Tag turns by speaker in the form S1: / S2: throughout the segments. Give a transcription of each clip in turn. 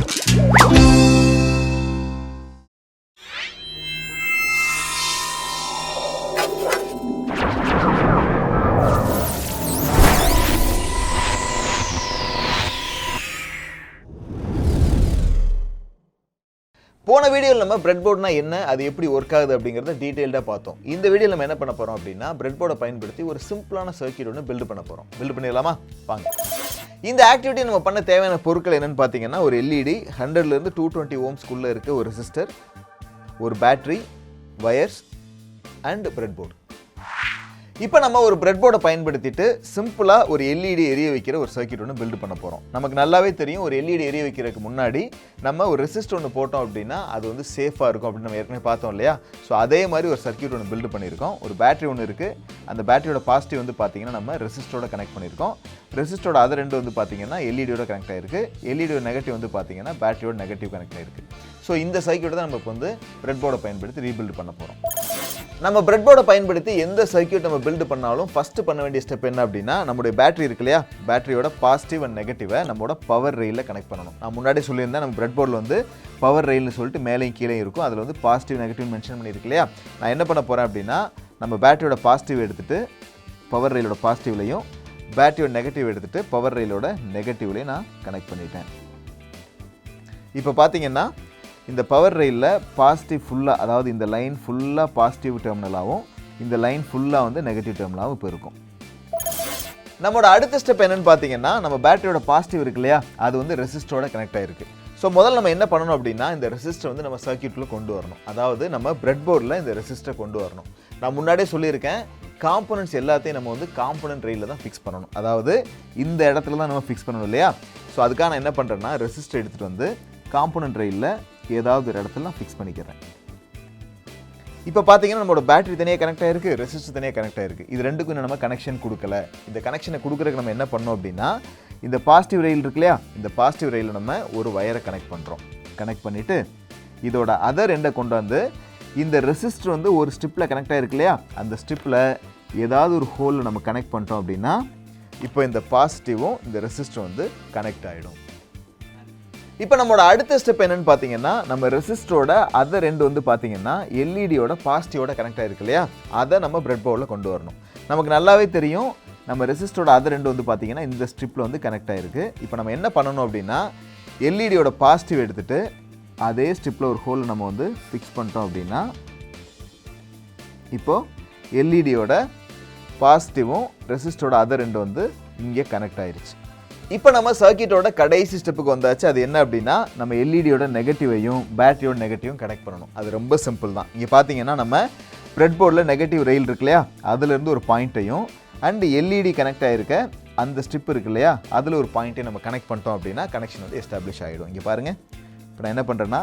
S1: போன வீடியோவில் நம்ம பிரெட் போர்டுனா என்ன, அது எப்படி ஒர்க் ஆகுது அப்படிங்கிறத டீட்டெயில்டாக பார்த்தோம். இந்த வீடியோவில் நம்ம என்ன பண்ண போகிறோம் அப்படின்னா, பிரெட் போர்டை பயன்படுத்தி ஒரு சிம்பிளான சர்க்யூட் ஒன்று பில்டு பண்ண போகிறோம். பில்டு பண்ணிடலாமா? வாங்க. இந்த ஆக்டிவிட்டி நம்ம பண்ண தேவையான பொருட்கள் என்னென்னு பார்த்தீங்கன்னா, ஒரு எல்இடி 100லேருந்து 220 ஓம்ஸ்குள்ளே இருக்க ஒரு ரெசிஸ்டர், ஒரு battery, wires and bread board. இப்போ நம்ம ஒரு பிரெட் போர்டை பயன்படுத்திட்டு சிம்பிளாக ஒரு எல்இடி எரிய வைக்கிற ஒரு சர்க்யூட் ஒன்று பில்டு பண்ண போகிறோம். நமக்கு நல்லாவே தெரியும், ஒரு எல்இடி எரிய வைக்கிறதுக்கு முன்னாடி நம்ம ஒரு ரெசிஸ்டர் ஒன்று போட்டோம் அப்படின்னா அது வந்து சேஃபாக இருக்கும் அப்படின்னு நம்ம ஏற்கனவே பார்த்தோம் இல்லையா? ஸோ அதே மாதிரி ஒரு சர்க்யூட் ஒன்று பில்டு பண்ணியிருக்கோம். ஒரு பேட்டரி ஒன்று இருக்குது. அந்த பேட்டரியோட பாசிட்டிவ் வந்து பார்த்தீங்கன்னா நம்ம ரெசிஸ்டரோட கனெக்ட் பண்ணியிருக்கோம். ரெசிஸ்டரோட அதர் ரெண்டு வந்து பார்த்தீங்கன்னா எல்இடியோட கனெக்ட் ஆகிருக்கு. எல்இடியோட நெகட்டிவ் வந்து பார்த்தீங்கன்னா பேட்டரியோட நெகட்டிவ் கனெக்ட் ஆகிருக்கு. ஸோ இந்த சர்க்யூட்டை தான் நம்ம இப்போ வந்து பிரெட் போர்டை பயன்படுத்தி ரீபில்டு பண்ண போகிறோம். நம்ம பிரெட் போர்டை பயன்படுத்தி எந்த சர்க்யூட் நம்ம பில்டு பண்ணாலும் ஃபஸ்ட்டு பண்ண வேண்டிய ஸ்டெப் என்ன அப்படின்னா, நம்மளுடைய பேட்டரி இருக்கு இல்லையா, பேட்டரியோட பாசிட்டிவ் அண்ட் நெகட்டிவை நம்மளோட பவர் ரெயிலில் கனெக்ட் பண்ணணும். நான் முன்னாடி சொல்லியிருந்தேன், நம்ம பிரெட் போர்டில் வந்து பவர் ரெயில்னு சொல்லிட்டு மேலேயும் கீழே இருக்கும். அதில் வந்து பாசிட்டிவ் நெகட்டிவ் மென்ஷன் பண்ணியிருக்கு இல்லையா. நான் என்ன பண்ண போகிறேன் அப்படின்னா, நம்ம பேட்டரியோட பாசிட்டிவ் எடுத்துகிட்டு பவர் ரெயிலோட பாசிட்டிவ்லையும், பேட்டரியோட நெகட்டிவ் எடுத்துகிட்டு பவர் ரெயிலோட நெகட்டிவ்லையும் நான் கனெக்ட் பண்ணிட்டேன். இப்போ பார்த்தீங்கன்னா இந்த பவர் ரெயிலில் பாசிட்டிவ் ஃபுல்லாக, அதாவது இந்த லைன் ஃபுல்லாக பாசிட்டிவ் டெர்மினலாகவும் இந்த லைன் ஃபுல்லாக வந்து நெகட்டிவ் டெர்மினலாகவும் இப்போ இருக்கும். நம்மளோட அடுத்த ஸ்டெப் என்னென்னு பார்த்தீங்கன்னா, நம்ம பேட்டரியோட பாசிட்டிவ் இருக்கு இல்லையா, அது வந்து ரெசிஸ்டரோட கனெக்ட் ஆகிருக்கு. ஸோ முதல்ல நம்ம என்ன பண்ணணும் அப்படின்னா, இந்த ரெசிஸ்டர் வந்து நம்ம சர்க்யூட்டில் கொண்டு வரணும். அதாவது நம்ம பிரெட் போர்டில் இந்த ரெசிஸ்டரை கொண்டு வரணும். நான் முன்னாடியே சொல்லியிருக்கேன், காம்போனன்ட்ஸ் எல்லாத்தையும் நம்ம வந்து காம்போனன்ட் ரெயிலில் தான் ஃபிக்ஸ் பண்ணணும். அதாவது இந்த இடத்துல தான் நம்ம ஃபிக்ஸ் பண்ணணும் இல்லையா. ஸோ அதுக்காக நான் என்ன பண்ணுறேன்னா, ரெசிஸ்டர் எடுத்துகிட்டு வந்து காம்போனன்ட் ரெயிலில் ஏதாவது ஒரு இடத்துல நான் ஃபிக்ஸ் பண்ணிக்கிறேன். இப்போ பார்த்தீங்கன்னா நம்மளோட பேட்டரி தனியாக கனெக்ட் ஆகிருக்கு, ரெசிஸ்டர் தனியாக கனெக்ட் ஆகிருக்கு. இது ரெண்டுக்கும் நம்ம கனெக்ஷன் கொடுக்கல. இந்த கனெக்ஷனை கொடுக்குறதுக்கு நம்ம என்ன பண்ணோம் அப்படின்னா, இந்த பாசிட்டிவ் ரெயில் இருக்கு இல்லையா, இந்த பாசிட்டிவ் ரெயிலில் நம்ம ஒரு வயரை கனெக்ட் பண்ணுறோம். கனெக்ட் பண்ணிவிட்டு இதோட அதர் எண்டை கொண்டு வந்து இந்த ரெசிஸ்டர் வந்து ஒரு ஸ்ட்ரிப்பில் கனெக்ட் ஆகிருக்கு இல்லையா, அந்த ஸ்ட்ரிப்பில் ஏதாவது ஒரு ஹோலில் நம்ம கனெக்ட் பண்ணிட்டோம் அப்படின்னா இப்போ இந்த பாசிட்டிவும் இந்த ரெசிஸ்டர் வந்து கனெக்ட் ஆகிடும். இப்போ நம்மளோட அடுத்த ஸ்டெப் என்னன்னு பார்த்தீங்கன்னா, நம்ம ரெசிஸ்டரோட அதர் ரெண்டு வந்து பார்த்தீங்கன்னா எல்இடியோட பாசிட்டிவோட கனெக்ட் ஆகிருக்கு இல்லையா, அதை நம்ம பிரெட் போர்டில் கொண்டு வரணும். நமக்கு நல்லாவே தெரியும், நம்ம ரெசிஸ்டரோட அதர் ரெண்டு வந்து பார்த்தீங்கன்னா இந்த ஸ்ட்ரிப்பில் வந்து கனெக்ட் ஆகிருக்கு. இப்போ நம்ம என்ன பண்ணணும் அப்படின்னா, எல்இடியோட பாசிட்டிவ் எடுத்துகிட்டு அதே ஸ்ட்ரிப்பில் ஒரு ஹோல் நம்ம வந்து ஃபிக்ஸ் பண்ணிட்டோம் அப்படின்னா இப்போது எல்இடியோட பாசிட்டிவும் ரெசிஸ்டரோட அதர் ரெண்டு வந்து இங்கே கனெக்ட் ஆகிருச்சு. இப்போ நம்ம சர்க்யூட்டோட கடைசி ஸ்டெப்புக்கு வந்தாச்சு. அது என்ன அப்படின்னா, நம்ம எல்இடியோட நெகட்டிவையும் பேட்டரியோட நெகட்டிவும் கனெக்ட் பண்ணணும். அது ரொம்ப சிம்பிள் தான். இங்கே பார்த்தீங்கன்னா நம்ம பிரெட் போர்டில் நெகட்டிவ் ரெயில் இருக்கு இல்லையா, அதுலேருந்து ஒரு பாயிண்ட்டையும் அண்ட் எல்இடி கனெக்ட் ஆகிருக்க அந்த ஸ்ட்ரிப் இருக்கு இல்லையா, அதில் ஒரு பாயிண்ட்டையும் நம்ம கனெக்ட் பண்ணிட்டோம் அப்படின்னா கனெக்ஷன் வந்து எஸ்டாப்ளிஷ் ஆகிடும். இங்கே பாருங்கள், இப்போ நான் என்ன பண்ணுறேன்னா,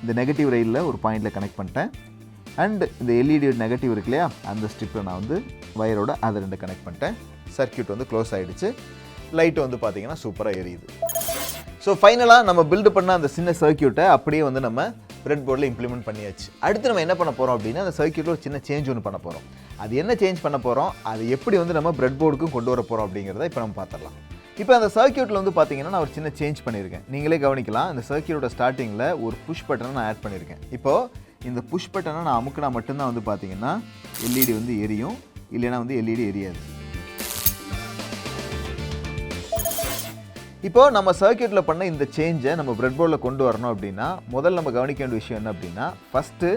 S1: இந்த நெகட்டிவ் ரெயிலில் ஒரு பாயிண்டில் கனெக்ட் பண்ணிட்டேன் அண்ட் இந்த எல்இடியோட நெகட்டிவ் இருக்கு இல்லையா, அந்த ஸ்ட்ரிப்பில் நான் வந்து வயரோட அதை ரெண்டு கனெக்ட் பண்ணிட்டேன். சர்க்யூட் வந்து க்ளோஸ் ஆகிடுச்சு. லைட் வந்து பார்த்தீங்கன்னா சூப்பராக எரியுது. ஸோ ஃபைனலாக நம்ம பில்டு பண்ண அந்த சின்ன சர்க்யூட்டை அப்படியே வந்து நம்ம பிரெட் போர்டில் இம்ப்ளிமெண்ட் பண்ணியாச்சு. அடுத்து நம்ம என்ன பண்ண போகிறோம் அப்படின்னா, அந்த சர்க்யூட்டில் ஒரு சின்ன சேஞ்ச் ஒன்று பண்ண போகிறோம். அது என்ன சேஞ்ச் பண்ண போகிறோம், அது எப்படி வந்து நம்ம பிரெட் போர்டுக்கும் கொண்டு வர போகிறோம் அப்படிங்கிறத இப்போ நம்ம பார்த்துடலாம். இப்போ அந்த சர்க்யூட்டில் வந்து பார்த்தீங்கன்னா நான் ஒரு சின்ன சேஞ்ச் பண்ணியிருக்கேன். நீங்களே கவனிக்கலாம், இந்த சர்க்யூட்டோட ஸ்டார்டிங்கில் ஒரு புஷ் பட்டனை நான் ஆட் பண்ணியிருக்கேன். இப்போது இந்த புஷ் பட்டனை நான் அமுக்கினா மட்டும்தான் வந்து பார்த்தீங்கன்னா எல்இடி வந்து எரியும், இல்லைன்னா வந்து எல்இடி எரியாது. இப்போ நம்ம சர்க்யூட்டில் பண்ண இந்த சேஞ்சை நம்ம பிரெட் போர்டில் கொண்டு வரணும் அப்படின்னா, முதல்ல நம்ம கவனிக்க வேண்டிய விஷயம் என்ன அப்படின்னா, ஃபஸ்ட்டு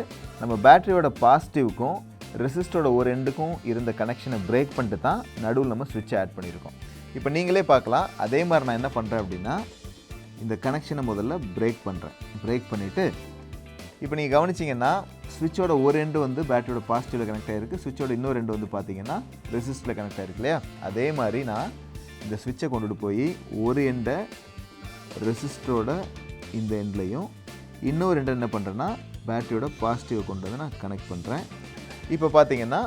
S1: நம்ம பேட்டரியோட பாசிட்டிவுக்கும் ரெசிஸ்டரோட ஒரு எண்டுக்கும் இருந்த கனெக்ஷனை பிரேக் பண்ணிட்டு தான் நடுவில் நம்ம ஸ்விட்சை ஆட் பண்ணியிருக்கோம். இப்போ நீங்களே பார்க்கலாம், அதே மாதிரி நான் என்ன பண்ணுறேன் அப்படின்னா, இந்த கனெக்ஷனை முதல்ல பிரேக் பண்ணுறேன். பிரேக் பண்ணிவிட்டு இப்போ நீங்கள் கவனிச்சிங்கன்னா ஸ்விட்சோட ஒரு எண்டு வந்து பேட்டரியோட பாசிட்டிவில் கனெக்ட் ஆகிருக்கு, ஸ்விட்சோட இன்னொரு எண்டு வந்து பார்த்தீங்கன்னா ரெசிஸ்டரில் கனெக்ட் ஆகிருக்கு இல்லையா. அதே மாதிரி நான் இந்த ஸ்விட்சை கொண்டுட்டு போய் ஒரு எண்டை ரெசிஸ்டரோட இந்த எண்ட்லையும் இன்னொரு எண்டை என்ன பண்ணுறேன்னா பேட்டரியோட பாசிட்டிவை கொண்டு வந்து நான் கனெக்ட் பண்ணுறேன். இப்போ பார்த்தீங்கன்னா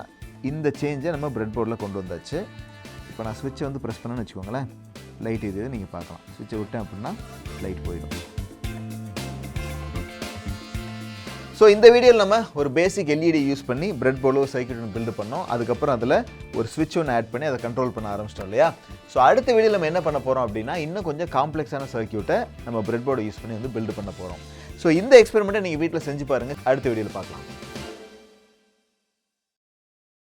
S1: இந்த சேஞ்சை நம்ம பிரெட் போர்டில் கொண்டு வந்தாச்சு. இப்போ நான் ஸ்விட்சை வந்து ப்ரெஸ் பண்ணேன்னு வச்சுக்கோங்களேன், லைட் இது நீங்கள் பார்க்கலாம். ஸ்விட்சை விட்டேன் அப்படின்னா லைட் போயிடும். ஸோ இந்த வீடியோவில் நம்ம ஒரு பேசிக் எல்இடி யூஸ் பண்ணி பிரெட் போர்டில் ஒரு சர்க்யூட் ஒன்று பில்டு பண்ணோம். அதுக்கப்புறம் அதில் ஒரு ஸ்விட்ச் ஒன்று ஆட் பண்ணி அதை கண்ட்ரோல் பண்ண ஆரம்பிச்சிட்டோம் இல்லையா? ஸோ அடுத்த வீடியோவில் நம்ம என்ன பண்ண போகிறோம் அப்படின்னா இன்னும் கொஞ்சம் காம்ப்ளெக்ஸான சர்க்யூட்டை நம்ம பிரெட் போர்டை யூஸ் பண்ணி வந்து பில்டு பண்ண போகிறோம். ஸோ இந்த எக்ஸ்பெரிமெண்ட்டை நீங்கள் வீட்டில் செஞ்சு பாருங்கள். அடுத்த வீடியோவில் பார்க்கலாம்.